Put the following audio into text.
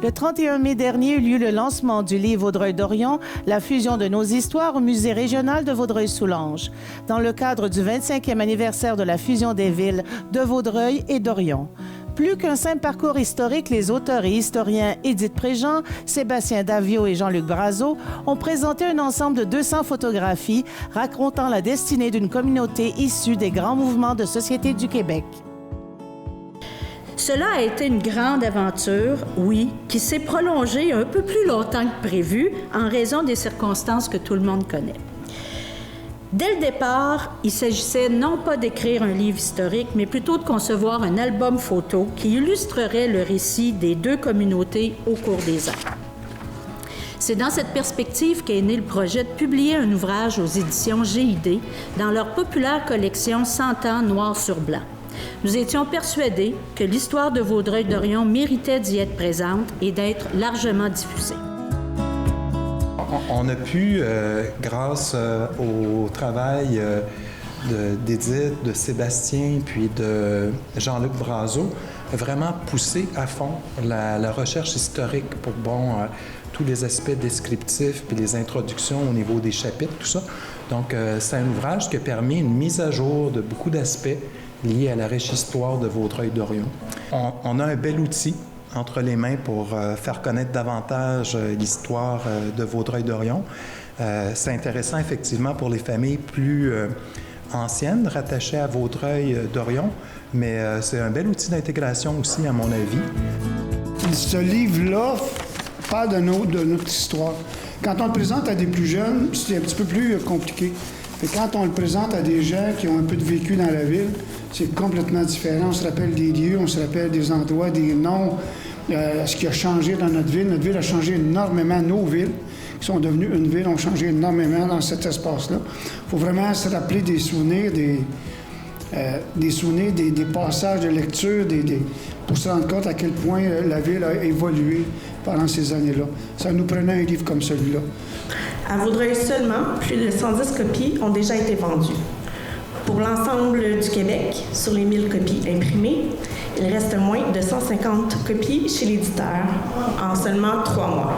Le 31 mai dernier eut lieu le lancement du livre Vaudreuil-Dorion, la fusion de nos histoires au musée régional de Vaudreuil-Soulanges, dans le cadre du 25e anniversaire de la fusion des villes de Vaudreuil et d'Orion. Plus qu'un simple parcours historique, les auteurs et historiens Édith Préjean, Sébastien Davio et Jean-Luc Brazeau ont présenté un ensemble de 200 photographies racontant la destinée d'une communauté issue des grands mouvements de société du Québec. Cela a été une grande aventure, oui, qui s'est prolongée un peu plus longtemps que prévu en raison des circonstances que tout le monde connaît. Dès le départ, il s'agissait non pas d'écrire un livre historique, mais plutôt de concevoir un album photo qui illustrerait le récit des deux communautés au cours des ans. C'est dans cette perspective qu'est né le projet de publier un ouvrage aux éditions GID dans leur populaire collection 100 ans noir sur blanc. Nous étions persuadés que l'histoire de Vaudreuil-Dorion méritait d'y être présente et d'être largement diffusée. On a pu, grâce au travail d'Édith, de Sébastien, puis de Jean-Luc Brazeau, vraiment pousser à fond la recherche historique pour tous les aspects descriptifs puis les introductions au niveau des chapitres, tout ça. Donc, c'est un ouvrage qui a permis une mise à jour de beaucoup d'aspects liés à la riche histoire de Vaudreuil-Dorion. On a un bel outil entre les mains pour faire connaître davantage l'histoire de Vaudreuil-Dorion. C'est intéressant effectivement pour les familles plus anciennes rattachées à Vaudreuil-Dorion, mais c'est un bel outil d'intégration aussi, à mon avis. Ce livre-là parle de notre histoire. Quand on le présente à des plus jeunes, c'est un petit peu plus compliqué. Et quand on le présente à des gens qui ont un peu de vécu dans la ville, c'est complètement différent. On se rappelle des lieux, on se rappelle des endroits, des noms, ce qui a changé dans notre ville. Notre ville a changé énormément. Nos villes, qui sont devenues une ville, ont changé énormément dans cet espace-là. Il faut vraiment se rappeler des souvenirs, des passages de lecture, pour se rendre compte à quel point la ville a évolué pendant ces années-là. Ça nous prenait un livre comme celui-là. À Vaudreuil seulement, plus de 110 copies ont déjà été vendues. Pour l'ensemble du Québec, sur les 1000 copies imprimées, il reste moins de 150 copies chez l'éditeur en seulement 3 mois.